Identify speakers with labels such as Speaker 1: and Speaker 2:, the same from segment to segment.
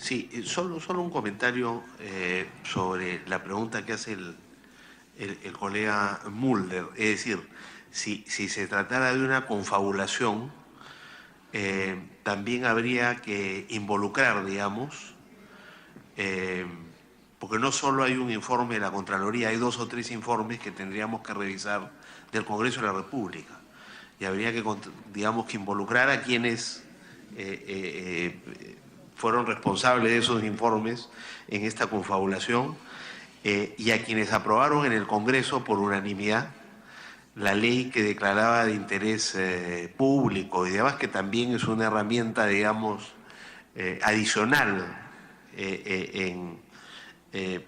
Speaker 1: Sí, solo un comentario sobre la pregunta que hace el colega Mulder. Es decir, si se tratara de una confabulación, también habría que involucrar, digamos, porque no solo hay un informe de la Contraloría, hay 2 o 3 informes que tendríamos que revisar del Congreso de la República. Y habría que, digamos, que involucrar a quienes fueron responsables de esos informes en esta confabulación y a quienes aprobaron en el Congreso por unanimidad la ley que declaraba de interés público y demás, que también es una herramienta, digamos, adicional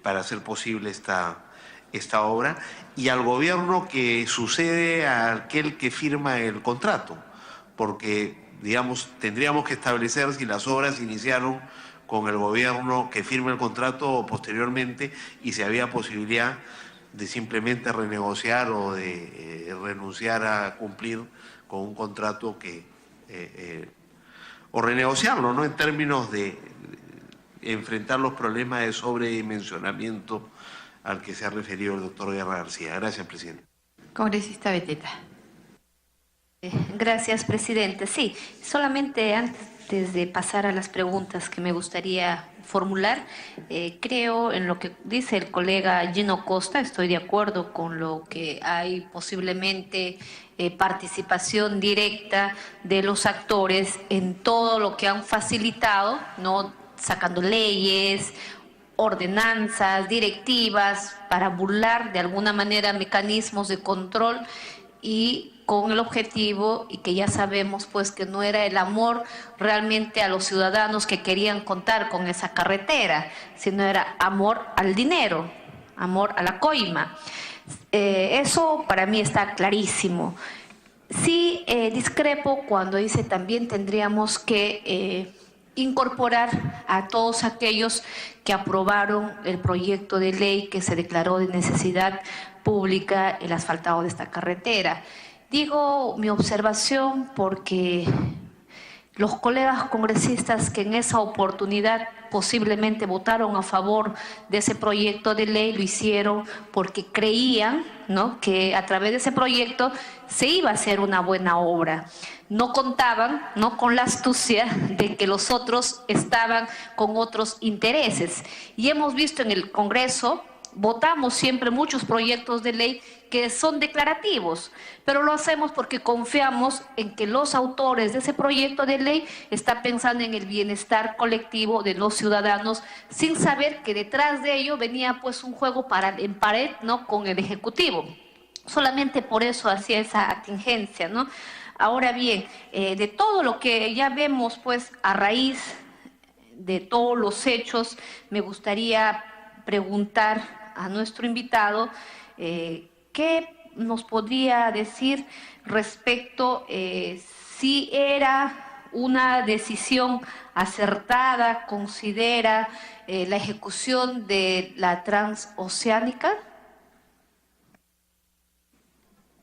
Speaker 1: para hacer posible esta obra, y al gobierno que sucede a aquel que firma el contrato, porque, digamos, tendríamos que establecer si las obras iniciaron con el gobierno que firma el contrato o posteriormente, y si había posibilidad de simplemente renegociar o de renunciar a cumplir con un contrato que o renegociarlo, ¿no?, en términos de enfrentar los problemas de sobredimensionamiento al que se ha referido el doctor Guerra García. Gracias, presidente.
Speaker 2: Congresista Beteta.
Speaker 3: Gracias, presidente. Sí, solamente antes de pasar a las preguntas que me gustaría formular, creo en lo que dice el colega Gino Costa, estoy de acuerdo con lo que hay posiblemente participación directa de los actores en todo lo que han facilitado, ¿no?, sacando leyes, ordenanzas, directivas, para burlar de alguna manera mecanismos de control y con el objetivo, y que ya sabemos pues que no era el amor realmente a los ciudadanos que querían contar con esa carretera, sino era amor al dinero, amor a la coima. Eso para mí está clarísimo. Sí, discrepo cuando dice también tendríamos que incorporar a todos aquellos que aprobaron el proyecto de ley que se declaró de necesidad pública el asfaltado de esta carretera. Digo mi observación porque los colegas congresistas que en esa oportunidad posiblemente votaron a favor de ese proyecto de ley lo hicieron porque creían, ¿no?, que a través de ese proyecto se iba a hacer una buena obra. No contaban, ¿no?, con la astucia de que los otros estaban con otros intereses. Y hemos visto en el Congreso, votamos siempre muchos proyectos de ley que son declarativos, pero lo hacemos porque confiamos en que los autores de ese proyecto de ley están pensando en el bienestar colectivo de los ciudadanos, sin saber que detrás de ello venía pues un juego en pared, ¿no?, con el Ejecutivo. Solamente por eso hacía esa atingencia, ¿no? Ahora bien, de todo lo que ya vemos pues a raíz de todos los hechos, me gustaría preguntar a nuestro invitado ¿qué nos podría decir respecto si era una decisión acertada, considera la ejecución de la transoceánica?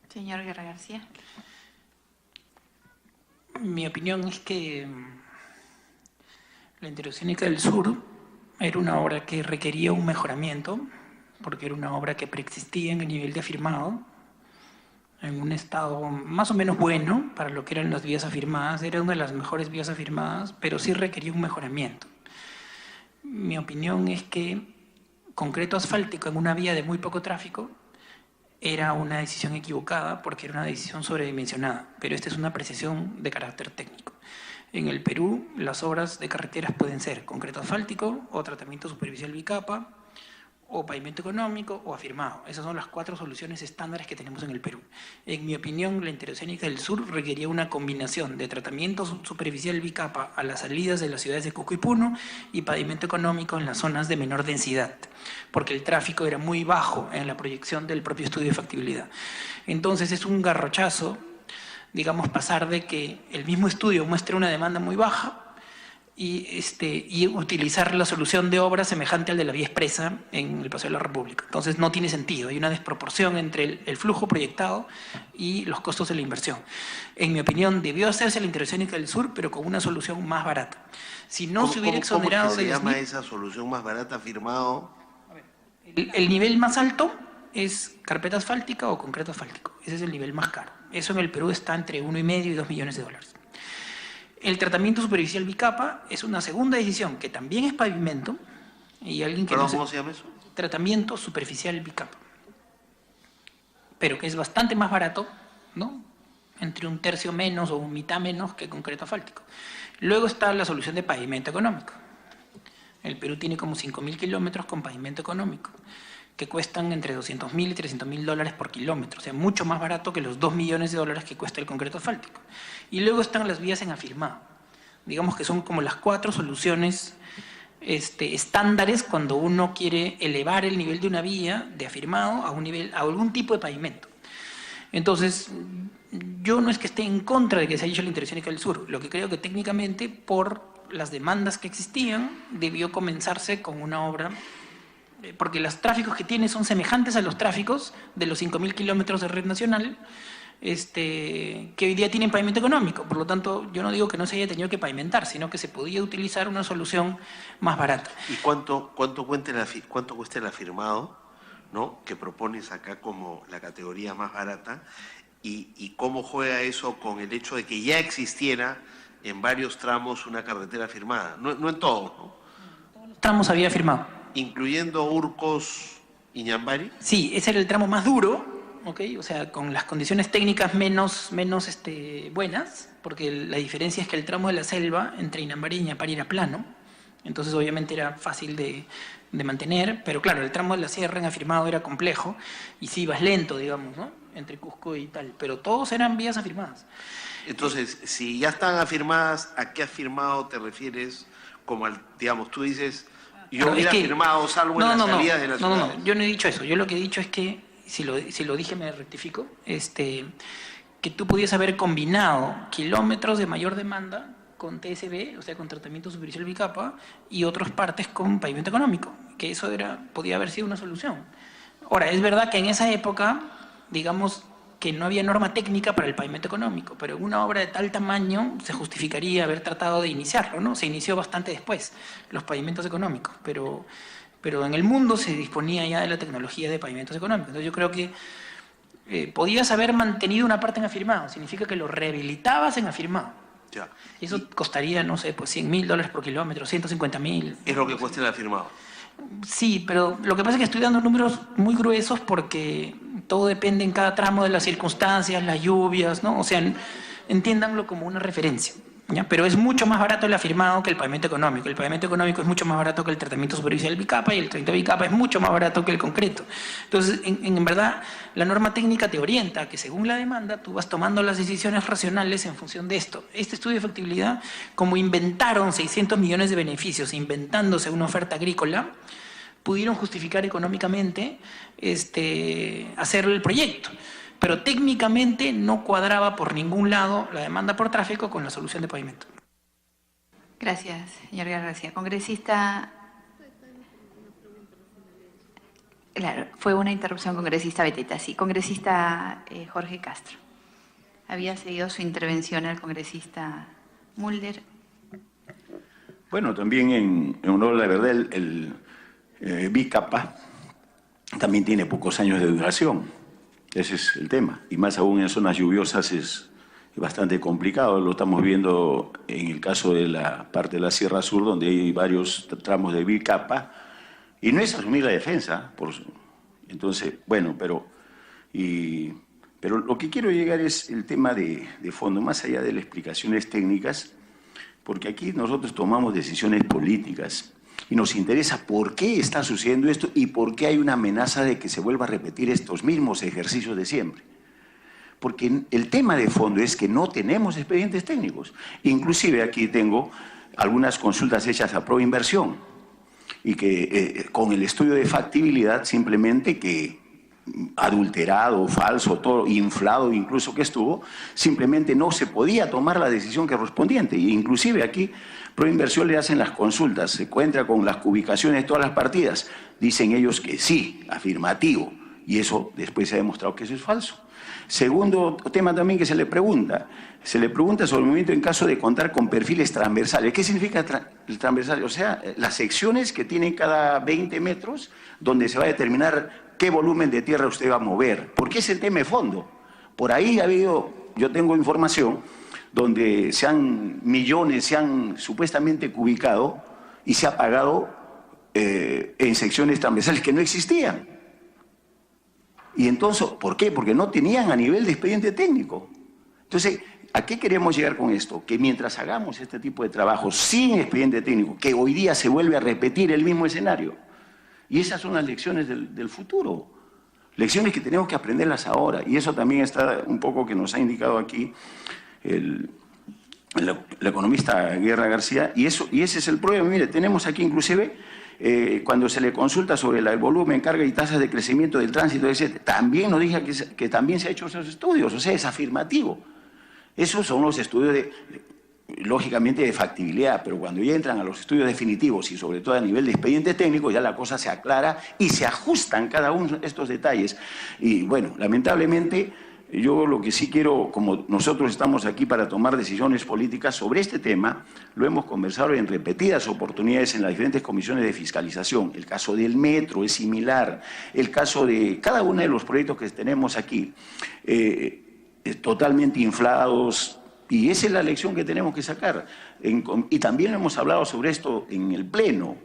Speaker 2: Señor Guerra García.
Speaker 4: Mi opinión es que la Interoceánica del Sur era una obra que requería un mejoramiento, porque era una obra que preexistía en el nivel de afirmado, en un estado más o menos bueno para lo que eran las vías afirmadas, era una de las mejores vías afirmadas, pero sí requería un mejoramiento. Mi opinión es que concreto asfáltico en una vía de muy poco tráfico era una decisión equivocada porque era una decisión sobredimensionada, pero esta es una apreciación de carácter técnico. En el Perú, las obras de carreteras pueden ser concreto asfáltico o tratamiento superficial bicapa, o pavimento económico o afirmado. Esas son las 4 soluciones estándares que tenemos en el Perú. En mi opinión, la Interoceánica del Sur requería una combinación de tratamiento superficial bicapa a las salidas de las ciudades de Cusco y Puno y pavimento económico en las zonas de menor densidad, porque el tráfico era muy bajo en la proyección del propio estudio de factibilidad. Entonces es un garrochazo, digamos, pasar de que el mismo estudio muestre una demanda muy baja y utilizar la solución de obra semejante al de la vía expresa en el Paseo de la República. Entonces no tiene sentido, hay una desproporción entre el flujo proyectado y los costos de la inversión. En mi opinión, debió hacerse la Interoceánica del Sur, pero con una solución más barata. Si no se hubiera exonerado
Speaker 1: ¿Cómo es que se
Speaker 4: de
Speaker 1: llama esa solución más barata firmado?
Speaker 4: el nivel más alto es carpeta asfáltica o concreto asfáltico. Ese es el nivel más caro. Eso en el Perú está entre 1,5 y 2 millones de dólares. El tratamiento superficial bicapa es una segunda decisión que también es pavimento. Y alguien que
Speaker 1: ¿Cómo se llama eso?
Speaker 4: Tratamiento superficial bicapa. Pero que es bastante más barato, ¿no? Entre 1/3 menos o 1/mitad menos que concreto asfáltico. Luego está la solución de pavimento económico. El Perú tiene como 5.000 kilómetros con pavimento económico, que cuestan entre 200.000 y 300.000 dólares por kilómetro, o sea, mucho más barato que los 2 millones de dólares que cuesta el concreto asfáltico. Y luego están las vías en afirmado. Digamos que son como las 4 soluciones estándares cuando uno quiere elevar el nivel de una vía de afirmado a algún tipo de pavimento. Entonces, yo no es que esté en contra de que se haya hecho la Interoceánica del Sur, lo que creo que técnicamente, por las demandas que existían, debió comenzarse con una obra, porque los tráficos que tiene son semejantes a los tráficos de los 5.000 kilómetros de red nacional, que hoy día tienen pavimento económico. Por lo tanto, yo no digo que no se haya tenido que pavimentar, sino que se podía utilizar una solución más barata.
Speaker 1: ¿Y cuánto cuesta el afirmado, ¿no?, que propones acá como la categoría más barata? ¿Y cómo juega eso con el hecho de que ya existiera en varios tramos una carretera firmada? No en todos, ¿no?
Speaker 4: Todos los tramos había firmado.
Speaker 1: ¿Incluyendo Urcos y Ñambari?
Speaker 4: Sí, ese era el tramo más duro. ¿Okay? O sea, con las condiciones técnicas menos buenas, porque la diferencia es que el tramo de la selva entre Inambari y Ñambari era plano, entonces obviamente era fácil de mantener, pero claro, el tramo de la sierra en afirmado era complejo y sí ibas lento, digamos, ¿no?, entre Cusco y tal, pero todos eran vías afirmadas.
Speaker 1: Entonces, si ya están afirmadas, ¿a qué afirmado te refieres? Como al, digamos, tú dices, yo hubiera afirmado salvo en las salidas de la ciudad.
Speaker 4: No, yo no he dicho eso, yo lo que he dicho es que si lo dije me rectifico, que tú podías haber combinado kilómetros de mayor demanda con TSB, o sea, con tratamiento superficial bicapa, y otras partes con pavimento económico, que eso podía haber sido una solución. Ahora, es verdad que en esa época, digamos, que no había norma técnica para el pavimento económico, pero en una obra de tal tamaño se justificaría haber tratado de iniciarlo, ¿no? Se inició bastante después, los pavimentos económicos, pero en el mundo se disponía ya de la tecnología de pavimentos económicos. Entonces yo creo que podías haber mantenido una parte en afirmado, significa que lo rehabilitabas en afirmado.
Speaker 1: Ya.
Speaker 4: Eso costaría, no sé, pues $100.000 por kilómetro, 150.000.
Speaker 1: Es lo que cuesta el afirmado.
Speaker 4: Sí, pero lo que pasa es que estoy dando números muy gruesos porque todo depende en cada tramo de las circunstancias, las lluvias, ¿no? O sea, entiéndanlo como una referencia. ¿Ya? Pero es mucho más barato el afirmado que el pavimento económico. El pavimento económico es mucho más barato que el tratamiento superficial bicapa y el tratamiento bicapa es mucho más barato que el concreto. Entonces, en verdad, la norma técnica te orienta a que según la demanda tú vas tomando las decisiones racionales en función de esto. Este estudio de factibilidad, como inventaron 600 millones de beneficios, inventándose una oferta agrícola, pudieron justificar económicamente hacer el proyecto. Pero técnicamente no cuadraba por ningún lado la demanda por tráfico con la solución de pavimento.
Speaker 2: Gracias, señor García. Congresista... Claro, fue una interrupción, congresista Beteta, sí. Congresista Jorge Castro. Había seguido su intervención al congresista Mulder.
Speaker 5: Bueno, también en honor a la verdad, el bicapa también tiene pocos años de duración. Ese es el tema, y más aún en zonas lluviosas es bastante complicado. Lo estamos viendo en el caso de la parte de la Sierra Sur, donde hay varios tramos de bicapa, y no es asumir la defensa. Entonces, bueno, pero lo que quiero llegar es el tema de fondo, más allá de las explicaciones técnicas, porque aquí nosotros tomamos decisiones políticas. Y nos interesa por qué está sucediendo esto y por qué hay una amenaza de que se vuelva a repetir estos mismos ejercicios de siempre. Porque el tema de fondo es que no tenemos expedientes técnicos. Inclusive aquí tengo algunas consultas hechas a Proinversión y que con el estudio de factibilidad simplemente que adulterado, falso, todo inflado incluso que estuvo, simplemente no se podía tomar la decisión correspondiente. E inclusive aquí Proinversión le hacen las consultas, se encuentra con las ubicaciones de todas las partidas. Dicen ellos que sí, afirmativo, y eso después se ha demostrado que eso es falso. Segundo tema también que se le pregunta sobre el movimiento en caso de contar con perfiles transversales. ¿Qué significa transversal? O sea, las secciones que tienen cada 20 metros, donde se va a determinar qué volumen de tierra usted va a mover. Porque es el tema de fondo. Por ahí ha habido, yo tengo información, donde millones se han supuestamente cubicado y se ha pagado en secciones transversales que no existían. Y entonces, ¿por qué? Porque no tenían a nivel de expediente técnico. Entonces, ¿a qué queremos llegar con esto? Que mientras hagamos este tipo de trabajos sin expediente técnico, que hoy día se vuelve a repetir el mismo escenario, y esas son las lecciones del futuro, lecciones que tenemos que aprenderlas ahora, y eso también está un poco que nos ha indicado aquí el economista Guerra García, y ese es el problema. Mire, tenemos aquí inclusive, cuando se le consulta sobre el volumen, carga y tasas de crecimiento del tránsito, etc., también nos dice que también se ha hecho esos estudios, o sea, es afirmativo. Esos son los estudios lógicamente de factibilidad, pero cuando ya entran a los estudios definitivos y sobre todo a nivel de expediente técnico, ya la cosa se aclara y se ajustan cada uno de estos detalles. Y bueno, lamentablemente, yo lo que sí quiero, como nosotros estamos aquí para tomar decisiones políticas sobre este tema, lo hemos conversado en repetidas oportunidades en las diferentes comisiones de fiscalización. El caso del metro es similar, el caso de cada uno de los proyectos que tenemos aquí, totalmente inflados, y esa es la lección que tenemos que sacar. Y también hemos hablado sobre esto en el Pleno,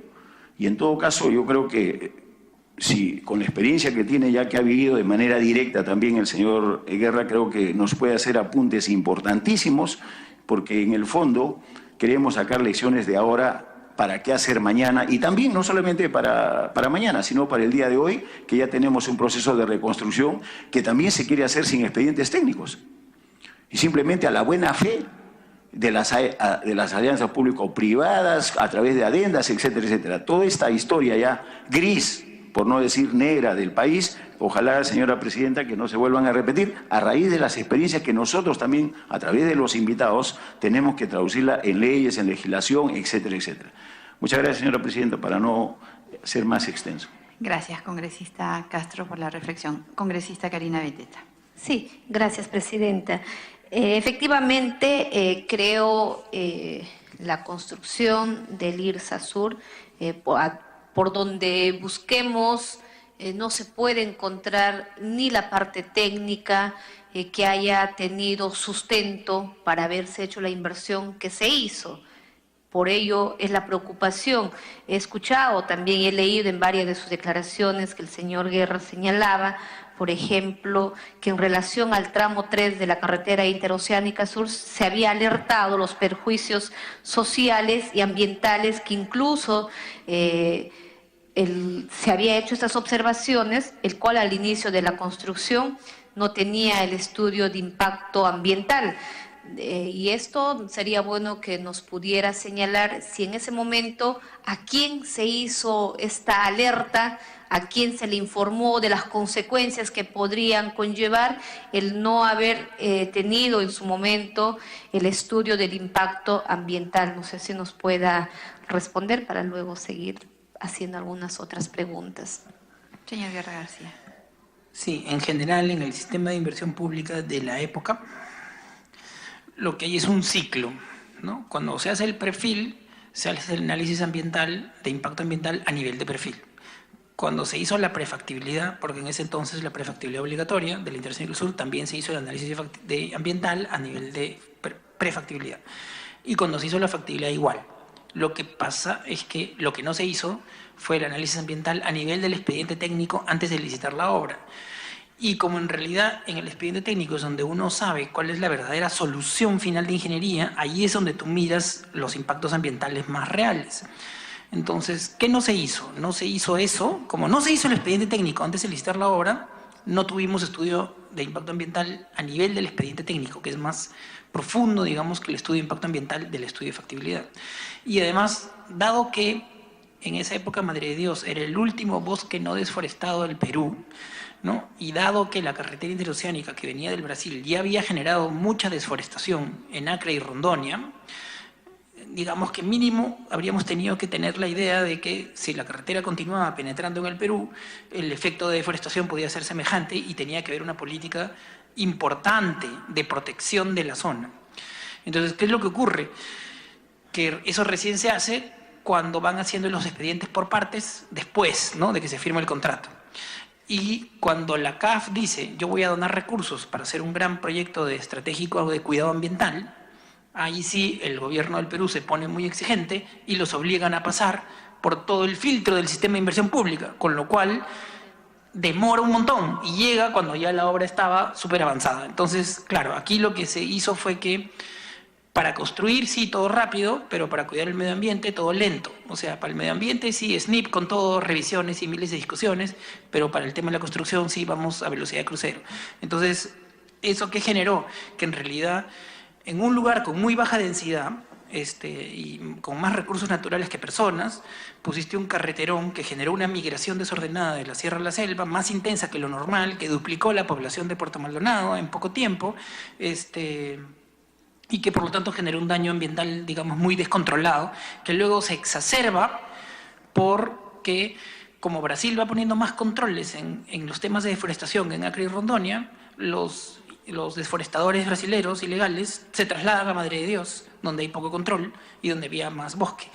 Speaker 5: y en todo caso yo creo que sí, con la experiencia que tiene, ya que ha vivido de manera directa también el señor Guerra, creo que nos puede hacer apuntes importantísimos, porque en el fondo queremos sacar lecciones de ahora para qué hacer mañana, y también no solamente para mañana, sino para el día de hoy, que ya tenemos un proceso de reconstrucción que también se quiere hacer sin expedientes técnicos, y simplemente a la buena fe de las alianzas público-privadas, a través de adendas, etcétera, etcétera. Toda esta historia ya gris, por no decir negra, del país, ojalá, señora presidenta, que no se vuelvan a repetir, a raíz de las experiencias que nosotros también, a través de los invitados, tenemos que traducirla en leyes, en legislación, etcétera, etcétera. Muchas gracias, señora presidenta, para no ser más extenso.
Speaker 2: Gracias, congresista Castro, por la reflexión. Congresista Karina Beteta.
Speaker 3: Sí, gracias, presidenta. Efectivamente, creo la construcción del IRSA Sur, por donde busquemos, no se puede encontrar ni la parte técnica que haya tenido sustento para haberse hecho la inversión que se hizo. Por ello es la preocupación. He escuchado también, he leído en varias de sus declaraciones que el señor Guerra señalaba, por ejemplo, que en relación al tramo 3 de la carretera interoceánica sur se había alertado los perjuicios sociales y ambientales que incluso se había hecho estas observaciones, el cual al inicio de la construcción no tenía el estudio de impacto ambiental. Y esto sería bueno que nos pudiera señalar si en ese momento a quién se hizo esta alerta, a quién se le informó de las consecuencias que podrían conllevar el no haber tenido en su momento el estudio del impacto ambiental. No sé si nos pueda responder para luego seguir haciendo algunas otras preguntas.
Speaker 2: Señor Guerra García.
Speaker 4: Sí, en general en el sistema de inversión pública de la época, lo que hay es un ciclo, ¿no? Cuando se hace el perfil, se hace el análisis ambiental, de impacto ambiental a nivel de perfil. Cuando se hizo la prefactibilidad, porque en ese entonces la prefactibilidad obligatoria de la Intersección del Sur, también se hizo el análisis ambiental a nivel de prefactibilidad. Y cuando se hizo la factibilidad igual. Lo que pasa es que lo que no se hizo fue el análisis ambiental a nivel del expediente técnico antes de licitar la obra. Y como en realidad en el expediente técnico es donde uno sabe cuál es la verdadera solución final de ingeniería, ahí es donde tú miras los impactos ambientales más reales. Entonces, ¿qué no se hizo? No se hizo eso, como no se hizo el expediente técnico antes de licitar la obra, no tuvimos estudio de impacto ambiental a nivel del expediente técnico, que es más profundo, digamos, que el estudio de impacto ambiental del estudio de factibilidad. Y además, dado que en esa época, Madre de Dios, era el último bosque no desforestado del Perú, ¿no? Y dado que la carretera interoceánica que venía del Brasil ya había generado mucha desforestación en Acre y Rondônia, digamos que mínimo habríamos tenido que tener la idea de que si la carretera continuaba penetrando en el Perú, el efecto de deforestación podía ser semejante y tenía que haber una política importante de protección de la zona. Entonces, ¿qué es lo que ocurre? Que eso recién se hace cuando van haciendo los expedientes por partes después, ¿no?, de que se firma el contrato. Y cuando la CAF dice, yo voy a donar recursos para hacer un gran proyecto de estratégico de cuidado ambiental, ahí sí el gobierno del Perú se pone muy exigente y los obligan a pasar por todo el filtro del sistema de inversión pública, con lo cual demora un montón y llega cuando ya la obra estaba súper avanzada. Entonces, claro, aquí lo que se hizo fue que para construir, sí, todo rápido, pero para cuidar el medio ambiente, todo lento. O sea, para el medio ambiente, sí, SNIP con todo, revisiones y miles de discusiones, pero para el tema de la construcción, sí, vamos a velocidad de crucero. Entonces, ¿eso qué generó? Que en realidad, en un lugar con muy baja densidad y con más recursos naturales que personas, pusiste un carreterón que generó una migración desordenada de la sierra a la selva, más intensa que lo normal, que duplicó la población de Puerto Maldonado en poco tiempo, y que por lo tanto generó un daño ambiental, digamos, muy descontrolado, que luego se exacerba porque, como Brasil va poniendo más controles en los temas de deforestación en Acre y Rondônia, los desforestadores brasileños ilegales se trasladan a Madre de Dios, donde hay poco control y donde había más bosque,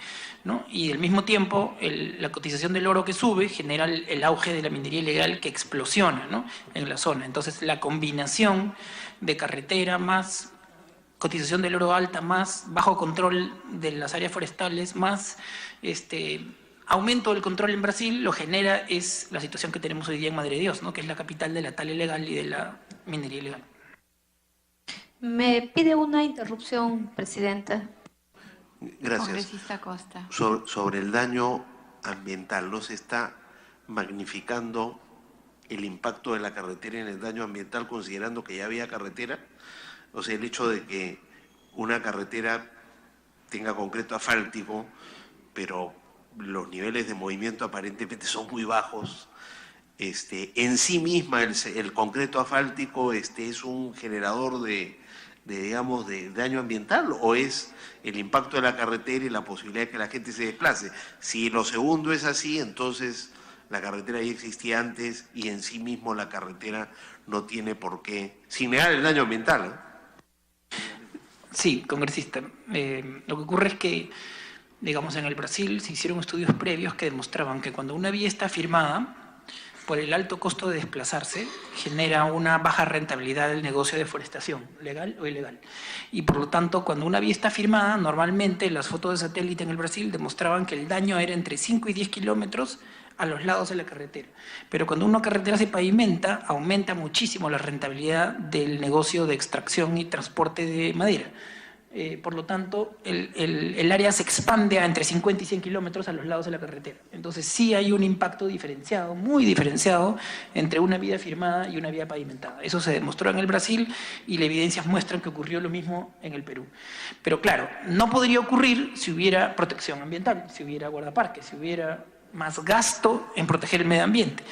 Speaker 4: ¿no? Y al mismo tiempo la cotización del oro que sube genera el auge de la minería ilegal que explosiona, ¿no?, en la zona. Entonces la combinación de carretera más cotización del oro alta, más bajo control de las áreas forestales, más aumento del control en Brasil, lo genera es la situación que tenemos hoy día en Madre de Dios, ¿no?, que es la capital de la tala ilegal y de la minería ilegal.
Speaker 3: Me pide una interrupción, Presidenta.
Speaker 1: Gracias.
Speaker 2: Congresista Costa.
Speaker 1: Sobre el daño ambiental, ¿no se está magnificando el impacto de la carretera en el daño ambiental considerando que ya había carretera? O sea, el hecho de que una carretera tenga concreto asfáltico, pero los niveles de movimiento aparentemente son muy bajos, en sí misma el concreto asfáltico es un generador de daño ambiental, o es el impacto de la carretera y la posibilidad de que la gente se desplace. Si lo segundo es así, entonces la carretera ya existía antes y en sí mismo la carretera no tiene por qué, sin negar el daño ambiental, ¿no?
Speaker 4: Sí, congresista. Lo que ocurre es que, digamos, en el Brasil se hicieron estudios previos que demostraban que cuando una vía está firmada, por el alto costo de desplazarse, genera una baja rentabilidad del negocio de deforestación, legal o ilegal. Y por lo tanto, cuando una vía está firmada, normalmente las fotos de satélite en el Brasil demostraban que el daño era entre 5 y 10 kilómetros a los lados de la carretera. Pero cuando una carretera se pavimenta, aumenta muchísimo la rentabilidad del negocio de extracción y transporte de madera. Por lo tanto, el área se expande a entre 50 y 100 kilómetros a los lados de la carretera. Entonces sí hay un impacto diferenciado, muy diferenciado, entre una vía firmada y una vía pavimentada. Eso se demostró en el Brasil y las evidencias muestran que ocurrió lo mismo en el Perú. Pero claro, no podría ocurrir si hubiera protección ambiental, si hubiera guardaparques, si hubiera más gasto en proteger el medio ambiente.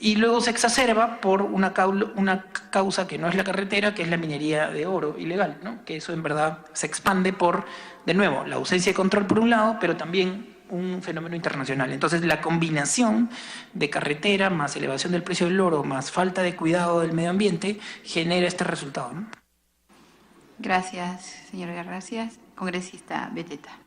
Speaker 4: Y luego se exacerba por una causa que no es la carretera, que es la minería de oro ilegal, ¿no?, que eso en verdad se expande por, de nuevo, la ausencia de control por un lado, pero también un fenómeno internacional. Entonces la combinación de carretera más elevación del precio del oro más falta de cuidado del medio ambiente genera este resultado, ¿no?
Speaker 2: Gracias, señor Gracias. Congresista Beteta.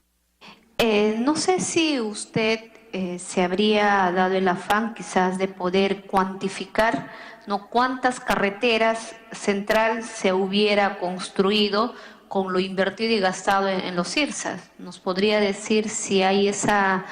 Speaker 3: No sé si usted se habría dado el afán quizás de poder cuantificar, ¿no?, cuántas carreteras central se hubiera construido con lo invertido y gastado en los CIRSAs. ¿Nos podría decir si hay esa,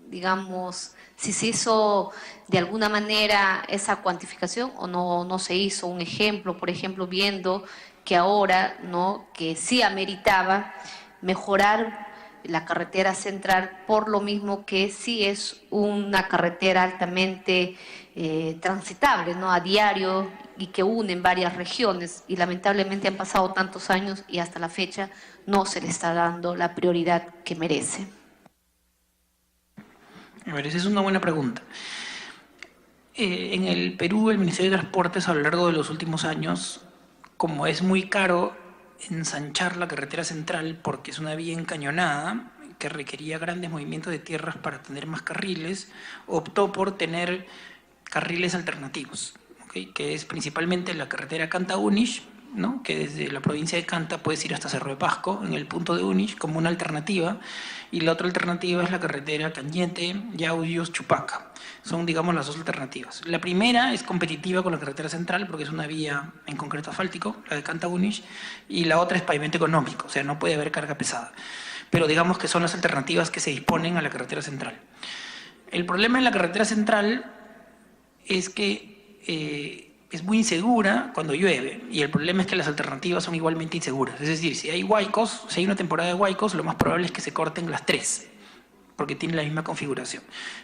Speaker 3: digamos, si se hizo de alguna manera esa cuantificación o no se hizo? Un ejemplo, por ejemplo, viendo que ahora, ¿no?, que sí ameritaba mejorar la carretera central, por lo mismo que sí es una carretera altamente transitable, ¿no?, a diario, y que une varias regiones, y lamentablemente han pasado tantos años y hasta la fecha no se le está dando la prioridad que merece.
Speaker 4: A ver, esa es una buena pregunta. En el Perú, el Ministerio de Transportes, a lo largo de los últimos años, como es muy caro ensanchar la carretera central porque es una vía encañonada que requería grandes movimientos de tierras para tener más carriles, optó por tener carriles alternativos, ¿okay? Que es principalmente la carretera Canta-Unish, ¿no? Que desde la provincia de Canta puedes ir hasta Cerro de Pasco, en el punto de Unish, como una alternativa, y la otra alternativa es la carretera Cañete, Yauyos, Chupaca. Son, digamos, las dos alternativas. La primera es competitiva con la carretera central porque es una vía en concreto asfáltico, la de Canta-Unish, y la otra es pavimento económico, o sea, no puede haber carga pesada. Pero digamos que son las alternativas que se disponen a la carretera central. El problema en la carretera central es que es muy insegura cuando llueve, y el problema es que las alternativas son igualmente inseguras. Es decir, si hay huaicos, si hay una temporada de huaicos, lo más probable es que se corten las tres, porque tienen la misma configuración.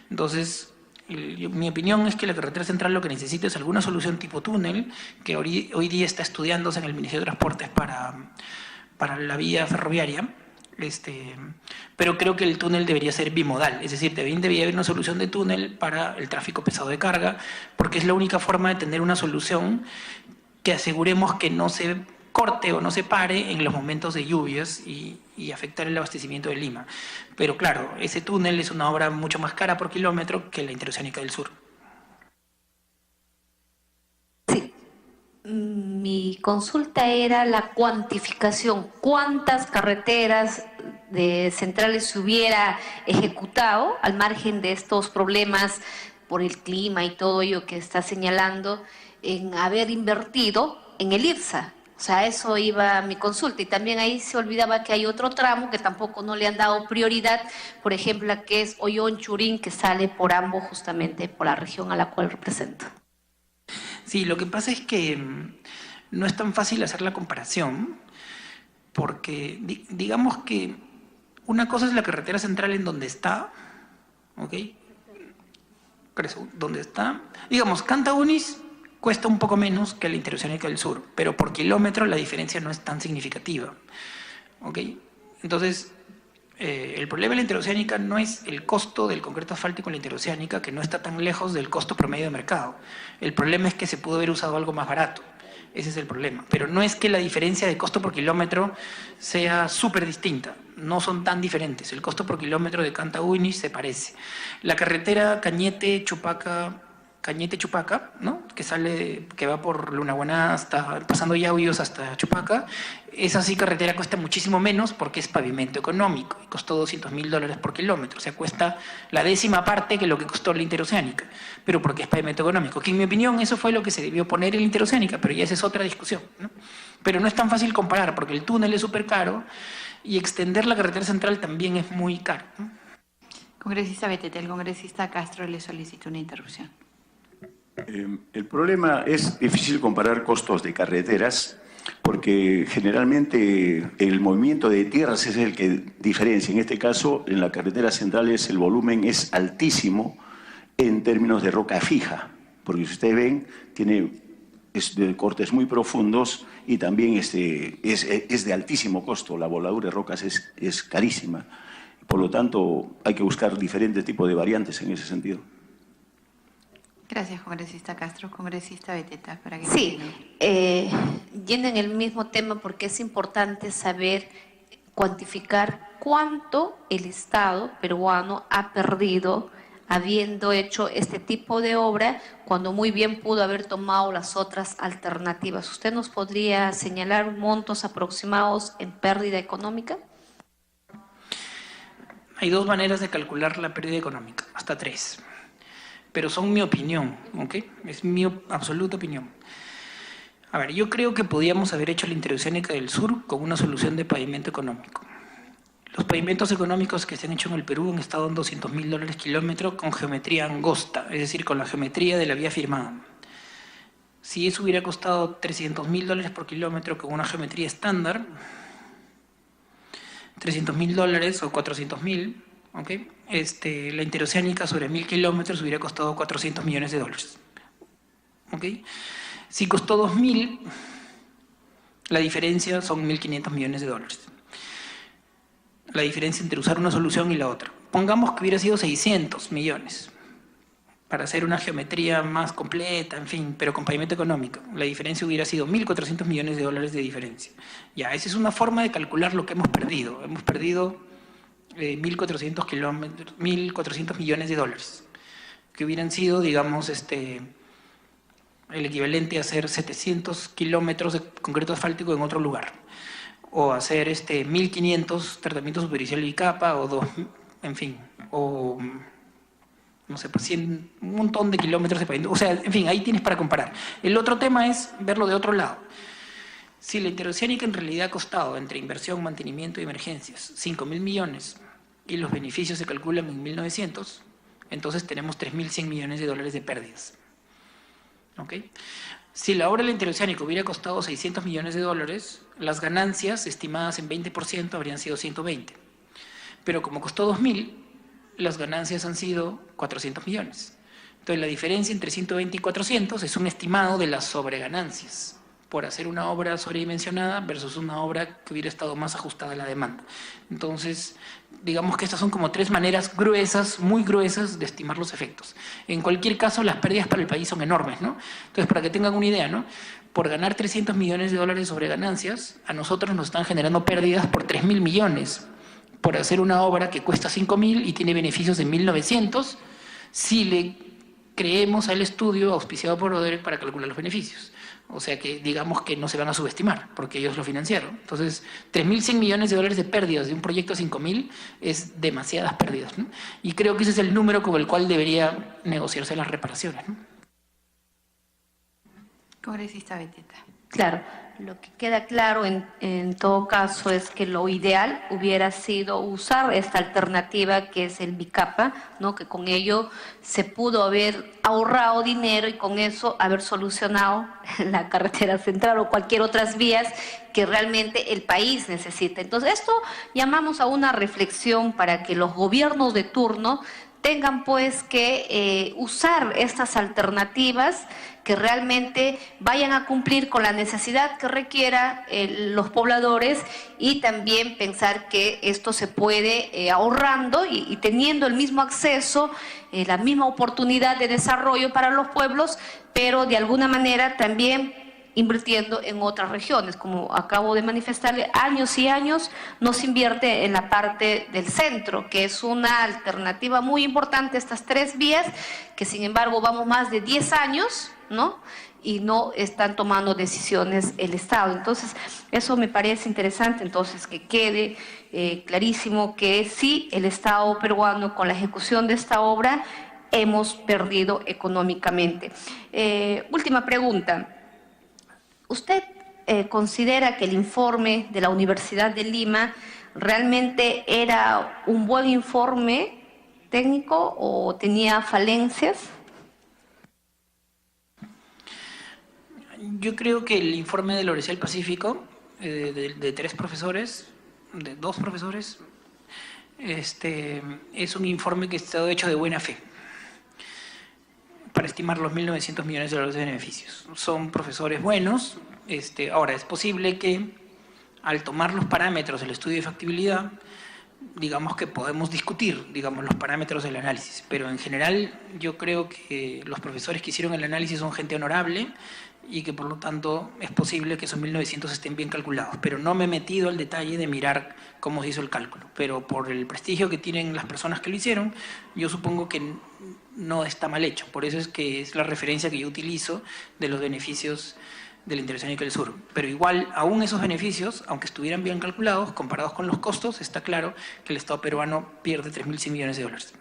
Speaker 4: Entonces, mi opinión es que la carretera central lo que necesita es alguna solución tipo túnel, que hoy día está estudiándose en el Ministerio de Transportes para la vía ferroviaria. Pero creo que el túnel debería ser bimodal, es decir, debería haber una solución de túnel para el tráfico pesado de carga, porque es la única forma de tener una solución que aseguremos que no se corte o no se pare en los momentos de lluvias y afectar el abastecimiento de Lima. Pero claro, ese túnel es una obra mucho más cara por kilómetro que la Interoceánica del Sur.
Speaker 3: Sí. Mi consulta era la cuantificación. ¿Cuántas carreteras centrales se hubiera ejecutado al margen de estos problemas por el clima y todo ello que está señalando en haber invertido en el IRSA? O sea, eso iba mi consulta. Y también ahí se olvidaba que hay otro tramo que tampoco no le han dado prioridad, por ejemplo, la que es Ollón-Churín, que sale por Ambo, justamente por la región a la cual represento.
Speaker 4: Sí, lo que pasa es que no es tan fácil hacer la comparación, porque digamos que una cosa es la carretera central en donde está, ¿ok? Donde está, digamos, Canta-Unish cuesta un poco menos que la Interoceánica del Sur, pero por kilómetro la diferencia no es tan significativa, ¿ok? Entonces, el problema de la interoceánica no es el costo del concreto asfáltico en la interoceánica, que no está tan lejos del costo promedio de mercado. El problema es que se pudo haber usado algo más barato. Ese es el problema. Pero no es que la diferencia de costo por kilómetro sea súper distinta. No son tan diferentes. El costo por kilómetro de Canta-Unish se parece. La carretera Cañete-Chupaca, ¿no? Que va por Lunahuaná pasando Yauyos hasta Chupaca, esa sí carretera cuesta muchísimo menos porque es pavimento económico y costó $200.000 por kilómetro, o sea, cuesta la 10ª parte que lo que costó la interoceánica, pero porque es pavimento económico, que en mi opinión eso fue lo que se debió poner en la interoceánica, pero ya esa es otra discusión, ¿no? Pero no es tan fácil comparar porque el túnel es súper caro y extender la carretera central también es muy caro, ¿no?
Speaker 2: Congresista Beteta, el congresista Castro le solicita una interrupción.
Speaker 5: El problema es difícil comparar costos de carreteras porque generalmente el movimiento de tierras es el que diferencia. En este caso, en la carretera central el volumen es altísimo en términos de roca fija, porque si ustedes ven, es de cortes muy profundos y también es de altísimo costo. La voladura de rocas es carísima. Por lo tanto, hay que buscar diferentes tipos de variantes en ese sentido.
Speaker 2: Gracias, congresista Castro. Congresista Beteta, para que
Speaker 3: sí, yendo en el mismo tema, porque es importante saber cuantificar cuánto el Estado peruano ha perdido habiendo hecho este tipo de obra, cuando muy bien pudo haber tomado las otras alternativas. ¿Usted nos podría señalar montos aproximados en pérdida económica?
Speaker 4: Hay dos maneras de calcular la pérdida económica, hasta 3. Pero son mi opinión, ¿ok? Es mi absoluta opinión. A ver, yo creo que podíamos haber hecho la Interoceánica del Sur con una solución de pavimento económico. Los pavimentos económicos que se han hecho en el Perú han estado en $200.000 kilómetro con geometría angosta, es decir, con la geometría de la vía firmada. Si eso hubiera costado $300.000 por kilómetro con una geometría estándar, $300.000 o $400.000, ¿okay? La interoceánica sobre 1.000 kilómetros hubiera costado $400 millones. ¿Okay? Si costó 2.000, la diferencia son 1.500 millones de dólares. La diferencia entre usar una solución y la otra. Pongamos que hubiera sido 600 millones. para hacer una geometría más completa, en fin, pero con pavimento económico. La diferencia hubiera sido 1.400 millones de dólares de diferencia. Ya, esa es una forma de calcular lo que hemos perdido. Hemos perdido 1.400 millones de dólares, que hubieran sido, digamos, el equivalente a hacer 700 kilómetros de concreto asfáltico en otro lugar, o hacer 1.500 tratamientos superficiales y capa, o 2, en fin, o no sé, pues un montón de kilómetros de pavimento. O sea, en fin, ahí tienes para comparar. El otro tema es verlo de otro lado. Si la interoceánica en realidad ha costado, entre inversión, mantenimiento y emergencias, 5.000 millones, y los beneficios se calculan en 1.900, entonces tenemos 3.100 millones de dólares de pérdidas. ¿Ok? Si la obra de la interoceánica hubiera costado 600 millones de dólares, las ganancias estimadas en 20% habrían sido 120. Pero como costó 2.000, las ganancias han sido 400 millones. Entonces la diferencia entre 120 y 400 es un estimado de las sobreganancias por hacer una obra sobredimensionada versus una obra que hubiera estado más ajustada a la demanda. Entonces, digamos que estas son como 3 maneras gruesas, muy gruesas, de estimar los efectos. En cualquier caso, las pérdidas para el país son enormes, ¿no? Entonces, para que tengan una idea, ¿no? Por ganar 300 millones de dólares sobre ganancias, a nosotros nos están generando pérdidas por 3.000 millones, por hacer una obra que cuesta 5.000 y tiene beneficios de 1.900, si le creemos al estudio auspiciado por Odebrecht para calcular los beneficios. O sea que digamos que no se van a subestimar, porque ellos lo financiaron. Entonces, 3.100 millones de dólares de pérdidas de un proyecto a 5.000 es demasiadas pérdidas, ¿no? Y creo que ese es el número con el cual debería negociarse las reparaciones, ¿no?
Speaker 2: Congresista Beteta.
Speaker 3: Claro, lo que queda claro en todo caso es que lo ideal hubiera sido usar esta alternativa que es el Bicapa, ¿no? Que con ello se pudo haber ahorrado dinero y con eso haber solucionado la carretera central o cualquier otras vías que realmente el país necesita. Entonces esto llamamos a una reflexión para que los gobiernos de turno tengan pues que usar estas alternativas que realmente vayan a cumplir con la necesidad que requiera los pobladores, y también pensar que esto se puede ahorrando y teniendo el mismo acceso, la misma oportunidad de desarrollo para los pueblos, pero de alguna manera también invirtiendo en otras regiones. Como acabo de manifestarle, años y años no se invierte en la parte del centro, que es una alternativa muy importante, estas 3 vías, que sin embargo vamos más de 10 años, ¿no? Y no están tomando decisiones el Estado. Entonces, eso me parece interesante, entonces que quede clarísimo que sí, el Estado peruano con la ejecución de esta obra hemos perdido económicamente. Última pregunta. ¿Usted considera que el informe de la Universidad de Lima realmente era un buen informe técnico o tenía falencias?
Speaker 4: Yo creo que el informe de la Universidad del Pacífico, de 3 profesores, de 2 profesores, es un informe que está hecho de buena fe para estimar los 1.900 millones de dólares de beneficios. Son profesores buenos. Ahora, es posible que al tomar los parámetros del estudio de factibilidad, digamos que podemos discutir, digamos, los parámetros del análisis, pero en general yo creo que los profesores que hicieron el análisis son gente honorable y que por lo tanto es posible que esos 1.900 estén bien calculados, pero no me he metido al detalle de mirar cómo se hizo el cálculo, pero por el prestigio que tienen las personas que lo hicieron, yo supongo que no está mal hecho. Por eso es que es la referencia que yo utilizo de los beneficios de la interoceánica del sur. Pero igual, aún esos beneficios, aunque estuvieran bien calculados, comparados con los costos, está claro que el Estado peruano pierde 3.100 millones de dólares.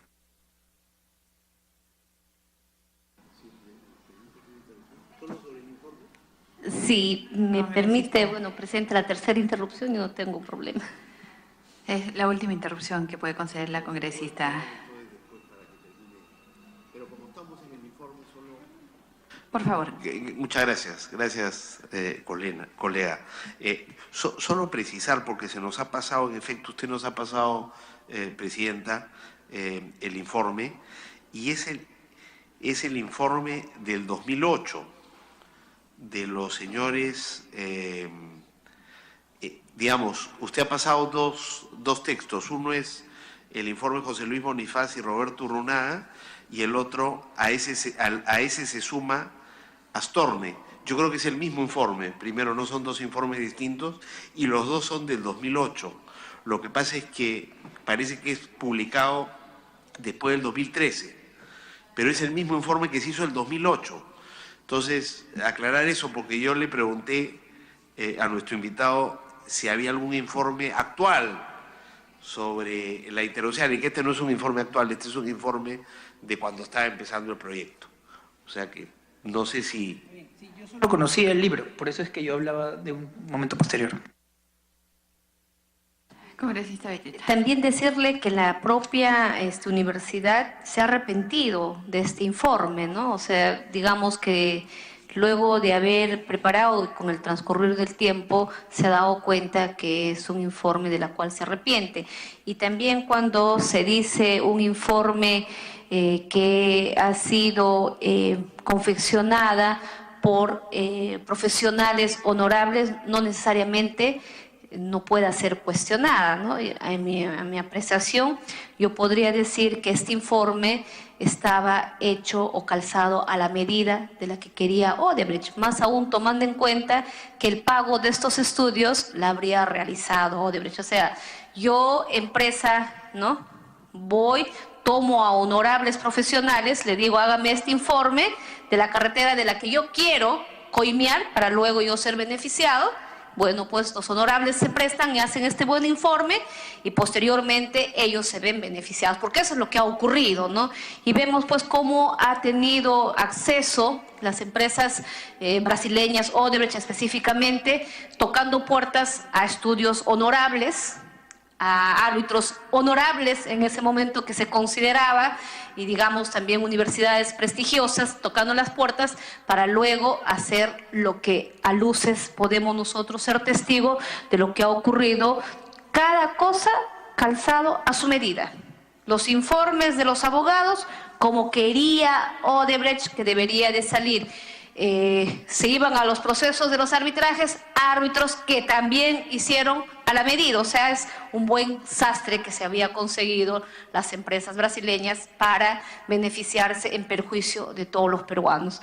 Speaker 3: Si me permite, bueno, presente la tercera interrupción y no tengo problema.
Speaker 2: Es la última interrupción que puede conceder la congresista. Por favor.
Speaker 1: Muchas gracias. Gracias, colega. Solo precisar, porque se nos ha pasado, en efecto, usted nos ha pasado, Presidenta, el informe, y es el informe del 2008 de los señores, digamos, usted ha pasado dos textos. Uno es el informe José Luis Bonifaz y Roberto Urrunaga, y el otro, a ese se suma Astorne. Yo creo que es el mismo informe. Primero, no son dos informes distintos y los dos son del 2008. Lo que pasa es que parece que es publicado después del 2013, pero es el mismo informe que se hizo el 2008. Entonces, aclarar eso, porque yo le pregunté a nuestro invitado si había algún informe actual sobre la interoceánica, y que este no es un informe actual, este es un informe de cuando estaba empezando el proyecto. O sea que no sé si...
Speaker 4: Sí, yo solo conocía el libro, por eso es que yo hablaba de un momento posterior.
Speaker 2: Congresista Beteta.
Speaker 3: También decirle que la propia universidad se ha arrepentido de este informe, ¿no? O sea, digamos que luego de haber preparado con el transcurrir del tiempo, se ha dado cuenta que es un informe de la cual se arrepiente. Y también cuando se dice un informe que ha sido confeccionada por profesionales honorables, no necesariamente no pueda ser cuestionada, ¿no? A mi apreciación, yo podría decir que este informe estaba hecho o calzado a la medida de la que quería Odebrecht, más aún tomando en cuenta que el pago de estos estudios la habría realizado Odebrecht. O sea, yo, empresa, ¿no? Tomo a honorables profesionales, le digo, hágame este informe de la carretera de la que yo quiero coimear para luego yo ser beneficiado. Bueno, pues los honorables se prestan y hacen este buen informe y posteriormente ellos se ven beneficiados, porque eso es lo que ha ocurrido, ¿no? Y vemos pues cómo ha tenido acceso las empresas brasileñas, Odebrecht específicamente, tocando puertas a estudios honorables, a árbitros honorables en ese momento que se consideraba, y digamos también universidades prestigiosas tocando las puertas para luego hacer lo que a luces podemos nosotros ser testigos de lo que ha ocurrido, cada cosa calzado a su medida. Los informes de los abogados, como quería Odebrecht que debería de salir. Se iban a los procesos de los arbitrajes, árbitros que también hicieron a la medida. O sea, es un buen sastre que se había conseguido las empresas brasileñas para beneficiarse en perjuicio de todos los peruanos.